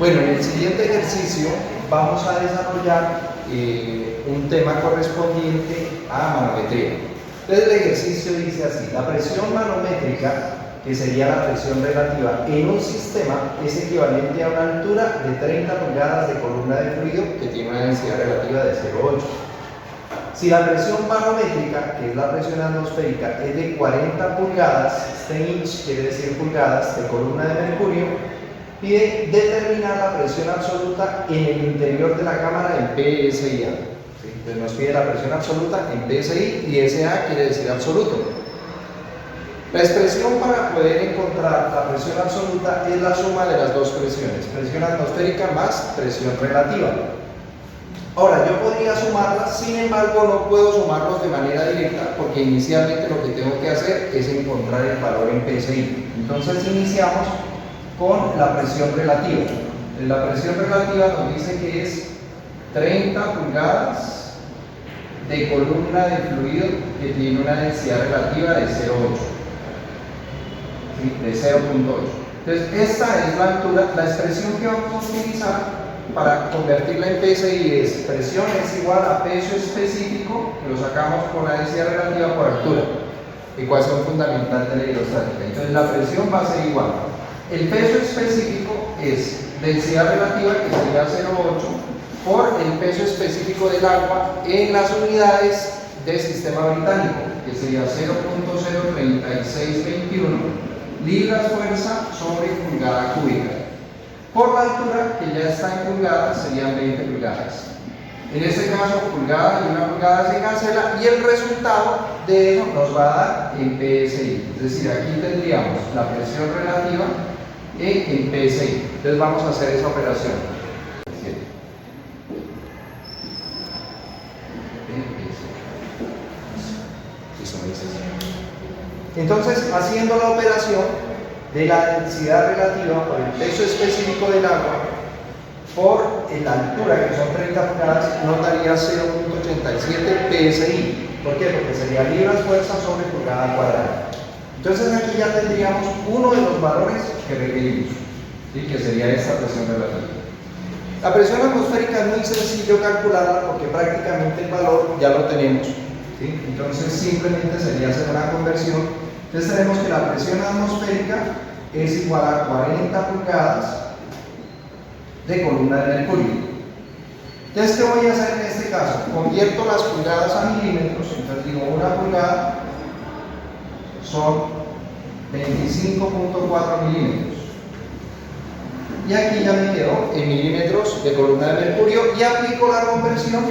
Bueno, en el siguiente ejercicio vamos a desarrollar un tema correspondiente a manometría. Entonces el ejercicio dice así: la presión manométrica, que sería la presión relativa en un sistema, es equivalente a una altura de 30 pulgadas de columna de fluido que tiene una densidad relativa de 0,8. Si la presión manométrica, que es la presión atmosférica, es de 40 pulgadas, inch quiere decir pulgadas, de columna de mercurio, pide determinar la presión absoluta en el interior de la cámara en PSI. ¿Sí? Entonces nos pide la presión absoluta en PSI y SA quiere decir absoluto. La expresión para poder encontrar la presión absoluta es la suma de las dos presiones, presión atmosférica más presión relativa. Ahora, yo podría sumarlas, sin embargo no puedo sumarlos de manera directa porque inicialmente lo que tengo que hacer es encontrar el valor en PSI. Entonces iniciamos con la presión relativa. La presión relativa nos dice que es 30 pulgadas de columna de fluido que tiene una densidad relativa de 0,8. ¿Sí? De 0,8. Entonces esta es la altura. La expresión que vamos a utilizar para convertirla en PSI es: presión es igual a peso específico, que lo sacamos por la densidad relativa por altura, ecuación fundamental de la hidrostática. Entonces la presión va a ser igual. El peso específico es densidad relativa, que sería 0,8, por el peso específico del agua en las unidades del sistema británico, que sería 0.03621 libras fuerza sobre pulgada cúbica. Por la altura, que ya está en pulgadas, serían 20 pulgadas. En este caso, pulgada y una pulgada se cancela y el resultado de eso nos va a dar en PSI. Es decir, aquí tendríamos la presión relativa en PSI. Entonces vamos a hacer esa operación. Entonces, haciendo la operación de la densidad relativa por el peso específico del agua por la altura, que son 30 pulgadas, nos daría 0.87 PSI. ¿Por qué? Porque sería libras fuerza sobre pulgada cuadrada. Entonces aquí ya tendríamos uno de los valores que requerimos, ¿sí? Que sería esta presión relativa. La presión atmosférica es muy sencillo calcularla porque prácticamente el valor ya lo tenemos, ¿sí? Entonces simplemente sería hacer una conversión. Entonces tenemos que la presión atmosférica es igual a 40 pulgadas de columna de mercurio. Entonces, ¿qué voy a hacer en este caso? Convierto las pulgadas a milímetros. Entonces digo, una pulgada son 25.4 milímetros. Y aquí ya me quedo en milímetros de columna de mercurio y aplico la conversión,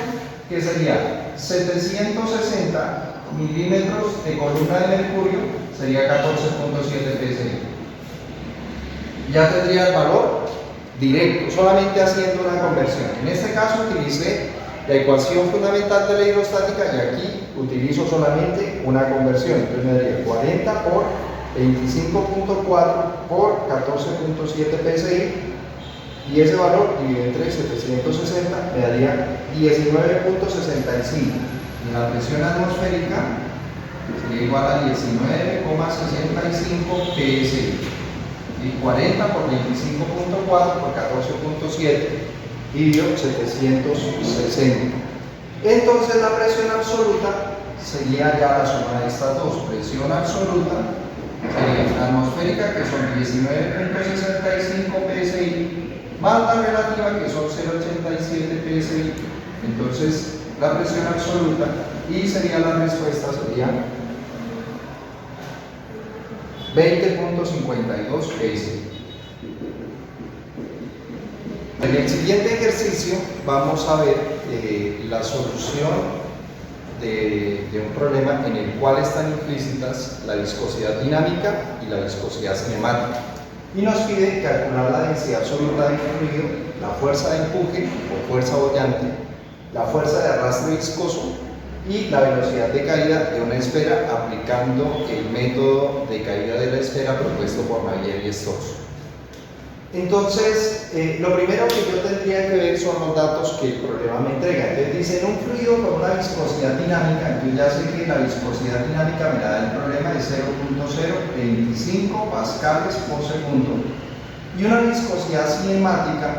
que sería 760 milímetros de columna de mercurio, sería 14.7 PSI. Ya tendría el valor directo, solamente haciendo una conversión. En este caso utilicé la ecuación fundamental de la hidrostática y aquí utilizo solamente una conversión. Entonces me daría 40 por 25.4 por 14.7 PSI y ese valor dividido entre 760 me daría 19.65. Y la presión atmosférica sería igual a 19,65 PSI. Y 40 por 25.4 por 14.7 dividido 760. Entonces la presión absoluta sería ya la suma de estas dos. Presión absoluta sería la atmosférica, que son 19.65 PSI, más la relativa, que son 0.87 PSI. Entonces la presión absoluta, y sería la respuesta, sería 20.52 PSI. En el siguiente ejercicio vamos a ver la solución de un problema en el cual están implícitas la viscosidad dinámica y la viscosidad cinemática. Y nos pide calcular la densidad absoluta del fluido, la fuerza de empuje o fuerza bollante, la fuerza de arrastre viscoso y la velocidad de caída de una esfera aplicando el método de caída de la esfera propuesto por Navier y Stokes. Entonces, lo primero que yo tendría que ver son los datos que el problema me entrega. Entonces dice, en un fluido con una viscosidad dinámica, yo ya sé que la viscosidad dinámica me la da el problema de 0.025 pascales por segundo. y una viscosidad cinemática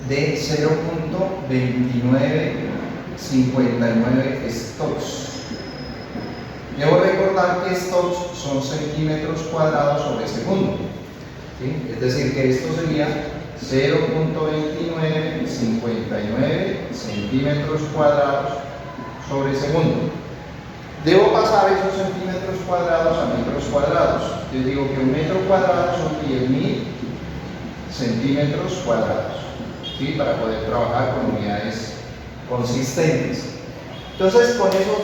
de 0.2959 stocks. Debo recordar que stocks son centímetros cuadrados sobre segundo, ¿sí? Es decir, que esto sería 0.2959 centímetros cuadrados sobre segundo. Debo pasar esos centímetros cuadrados a metros cuadrados. Yo digo que un metro cuadrado son 10.000 centímetros cuadrados, ¿sí? Para poder trabajar con unidades consistentes. Entonces, con esos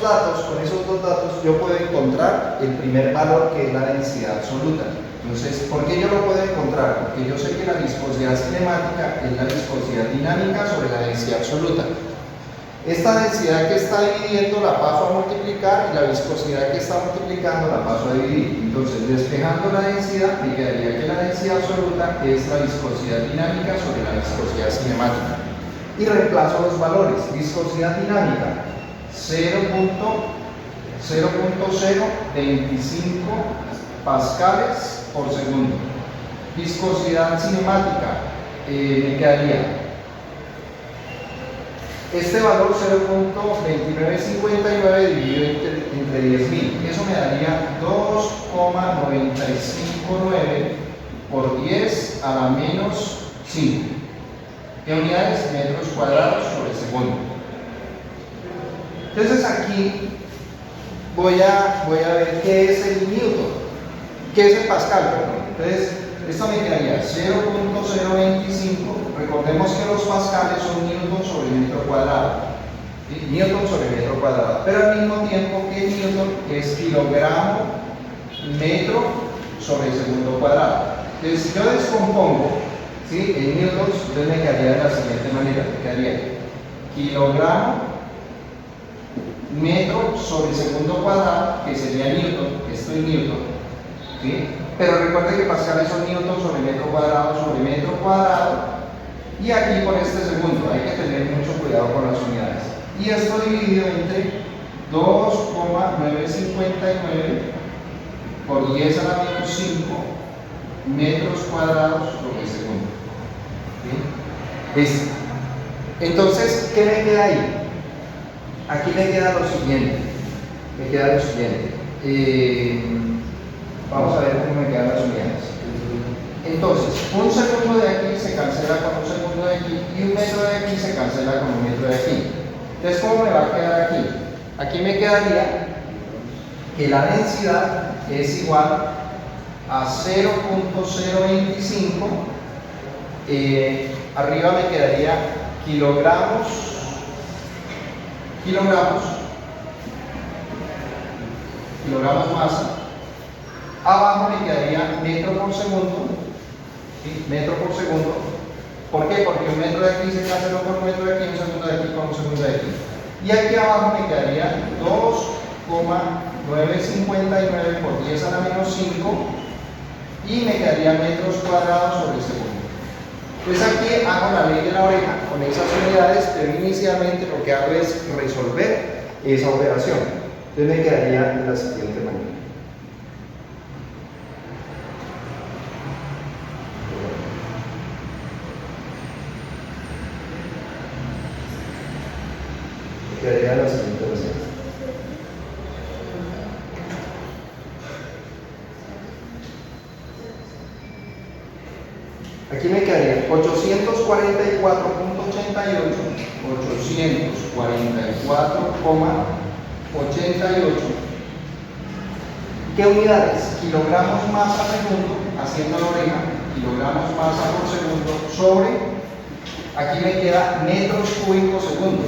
dos datos, yo puedo encontrar el primer valor, que es la densidad absoluta. Entonces, ¿por qué yo lo puedo encontrar? Porque yo sé que la viscosidad cinemática es la viscosidad dinámica sobre la densidad absoluta. Esta densidad que está dividiendo la paso a multiplicar y la viscosidad que está multiplicando la paso a dividir. Entonces, despejando la densidad, me quedaría que la densidad absoluta es la viscosidad dinámica sobre la viscosidad cinemática. Y reemplazo los valores. Viscosidad dinámica, 0.025 pascales por segundo. Viscosidad cinemática, me quedaría este valor 0.2959 dividido entre 10.000. Eso me daría 2,959 por 10 a la menos 5. ¿Qué unidades? Metros cuadrados sobre segundo. Entonces aquí voy a ver qué es el newton, qué es el pascal, perdón. Entonces esto me quedaría 0.025. Recordemos que los pascales son newton sobre metro cuadrado, ¿sí? Newton sobre metro cuadrado, pero al mismo tiempo que newton es kilogramo metro sobre segundo cuadrado. Entonces, si yo descompongo, ¿sí?, en newtons, entonces me quedaría de la siguiente manera: me quedaría kilogramo metro sobre segundo cuadrado, que sería newton, esto es newton, ¿sí? Pero recuerden que pascales son newton sobre metro cuadrado, y aquí por este segundo hay que tener mucho cuidado con las unidades. Y esto dividido entre 2,959 por 10 a la menos 5 metros cuadrados sobre segundo. ¿Sí? Listo. Entonces, ¿qué me queda ahí? Aquí me queda lo siguiente. Vamos a ver cómo me quedan las unidades. Entonces, un segundo de aquí se cancela con un segundo de aquí, y un metro de aquí se cancela con un metro de aquí. Entonces, ¿cómo me va a quedar aquí? Aquí me quedaría que la densidad es igual a 0.025. Arriba me quedaría kilogramos masa. Abajo me quedaría metro por segundo, ¿sí? Metro por segundo. ¿Por qué? Porque un metro de aquí se canceló con un metro de aquí, un segundo de aquí con un segundo de aquí. Y aquí abajo me quedaría 2,959 por 10 a la menos 5, y me quedaría metros cuadrados sobre segundo. Entonces aquí hago la ley de la oreja con esas unidades, pero inicialmente lo que hago es resolver esa operación. Entonces me quedaría de la siguiente manera. Quedaría la siguiente receta. Aquí me quedaría 844.88. ¿Qué unidades? Kilogramos masa segundo, haciendo la oreja, kilogramos masa por segundo sobre, aquí me queda metros cúbicos segundo.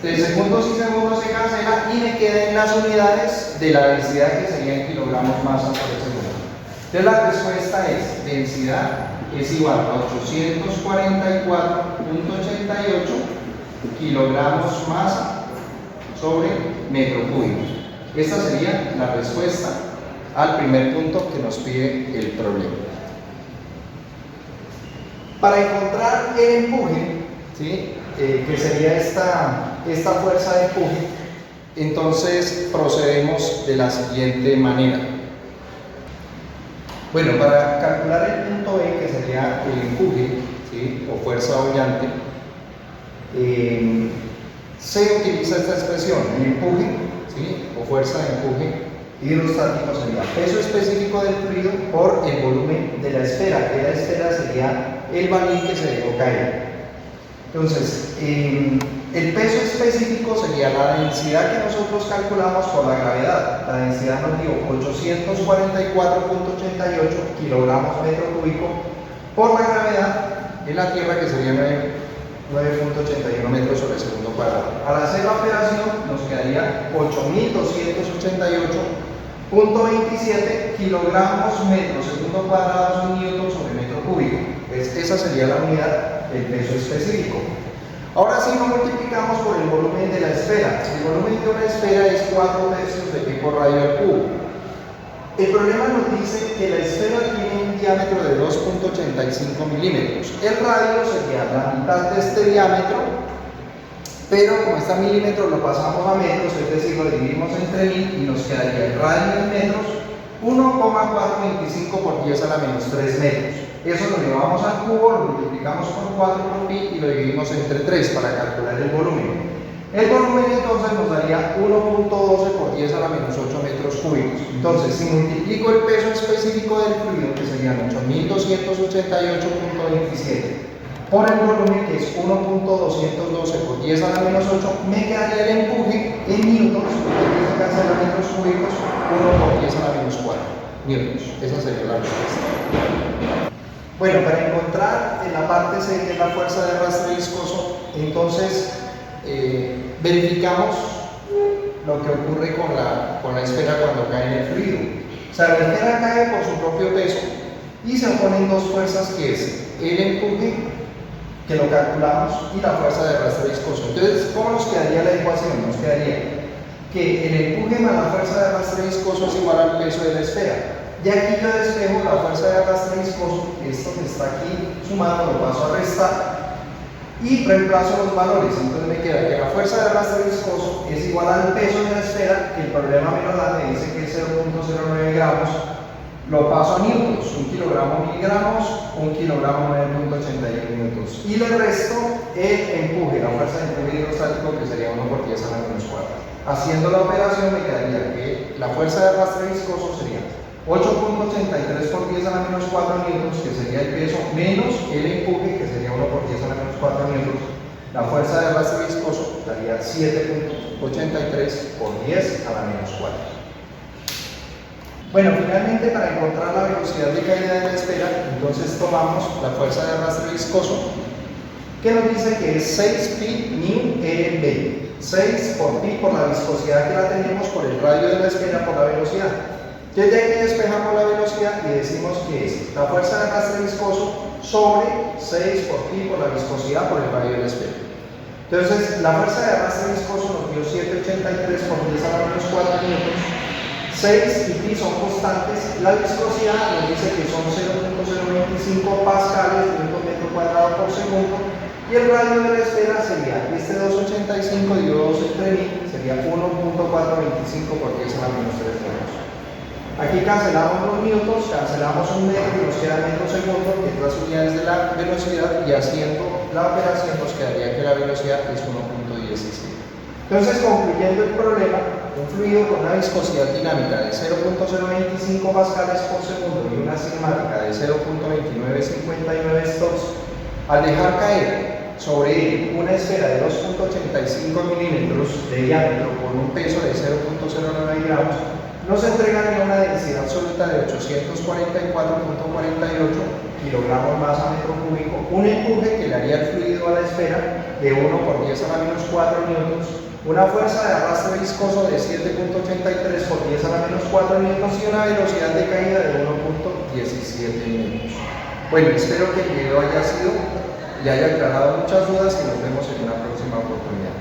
De segundos y segundos se cancela y me quedan las unidades de la densidad, que serían kilogramos masa por segundo. Entonces la respuesta es: densidad es igual a 844.88 kilogramos masa sobre metro cúbico. Esta sería la respuesta al primer punto que nos pide el problema. Para encontrar el empuje, ¿sí?, que sería esta fuerza de empuje, entonces procedemos de la siguiente manera. Bueno, para calcular el punto E, que sería el empuje, ¿sí?, o fuerza boyante, se utiliza esta expresión, el empuje, ¿sí?, o fuerza de empuje hidrostático sería peso específico del fluido por el volumen de la esfera, que la esfera sería el balín que se dejó caer. Entonces, el peso específico sería la densidad que nosotros calculamos por la gravedad. La densidad nos dio 844.88 kilogramos metro cúbico por la gravedad en la Tierra, que sería 9.81 metros sobre segundo cuadrado. Al hacer la operación nos quedaría 8.288.27 kilogramos metro segundo cuadrado newton sobre metro cúbico. Esa sería la unidad del peso específico. Ahora sí lo multiplicamos por el volumen de la esfera. El volumen de una esfera es 4/3 de pi por radio al cubo. El problema nos dice que la esfera tiene un diámetro de 2.85 milímetros. El radio sería la mitad de este diámetro, pero como está milímetro lo pasamos a metros, es decir, lo dividimos entre 1000 y nos quedaría el radio en metros, 1,425 por 10 a la menos 3 metros. Eso lo llevamos al cubo, lo multiplicamos por 4 por pi y lo dividimos entre 3 para calcular el volumen. El volumen entonces nos daría 1.12 por 10 a la menos 8 metros cúbicos. Entonces, si multiplico el peso específico del fluido, que serían 8.288.27, por el volumen, que es 1.212 por 10 a la menos 8, me quedaría el empuje en newtons, porque se cancela metros cúbicos, 1 por 10 a la menos 4 newtons. Esa sería la respuesta. Bueno, para encontrar en la parte C, que es la fuerza de arrastre viscoso, entonces verificamos lo que ocurre con la esfera cuando cae en el fluido. O sea, la esfera cae por su propio peso y se oponen dos fuerzas, que es el empuje, que lo calculamos, y la fuerza de arrastre viscoso. Entonces, ¿cómo nos quedaría la ecuación? Nos quedaría que el empuje más la fuerza de arrastre viscoso es igual al peso de la esfera. Y aquí yo despejo la fuerza de arrastre viscoso, esto que está aquí sumado, lo paso a restar y reemplazo los valores. Entonces me queda que la fuerza de arrastre viscoso es igual al peso de la esfera, que el problema me lo da, me dice que es 0.09 gramos, lo paso a newtons, 1 kilogramo miligramos, 1 kilogramo 9.81 newtons, y le resto el empuje, la fuerza de empuje hidrostático, que sería 1 por 10 a la menos 4. Haciendo la operación me quedaría que la fuerza de arrastre viscoso sería 8.83 por 10 a la menos 4 newtons, que sería el peso, menos el empuje, que sería 1 por 10 a la menos 4 newtons. La fuerza de arrastre viscoso daría 7.83 por 10 a la menos 4. Bueno, finalmente, para encontrar la velocidad de caída de la esfera, entonces tomamos la fuerza de arrastre viscoso, que nos dice que es 6 pi nu e b. 6 por pi por la viscosidad que la tenemos, por el radio de la esfera, por la velocidad. Entonces, de aquí despejamos la velocidad y decimos que es la fuerza de arrastre viscoso sobre 6 por pi por la viscosidad por el radio de la esfera. Entonces, la fuerza de arrastre viscoso nos dio 783 por 10 a la menos 4 newtons. 6 y pi son constantes. La viscosidad nos dice que son 0.025 pascales newton metro cuadrado por segundo. Y el radio de la esfera sería este 285 dividido 2 entre 1000, sería 1.425 por 10 a la menos 3 metros. Aquí cancelamos los newtons, cancelamos un metro y nos queda metro segundo, que es las unidades de la velocidad, y haciendo la operación nos quedaría que la velocidad es 1.17. Entonces, concluyendo el problema, un fluido con una viscosidad dinámica de 0.025 pascales por segundo y una cinemática de 0.2959 stops, al dejar caer sobre él una esfera de 2.85 milímetros de diámetro con un peso de 0.09 gramos, nos entregaría una densidad absoluta de 844.48 kilogramos masa metro cúbico, un empuje que le haría el fluido a la esfera de 1 por 10 a la menos 4 newtons, una fuerza de arrastre viscoso de 7.83 por 10 a la menos 4 newtons y una velocidad de caída de 1.17 newtons. Bueno, espero que el video haya sido y haya aclarado muchas dudas y nos vemos en una próxima oportunidad.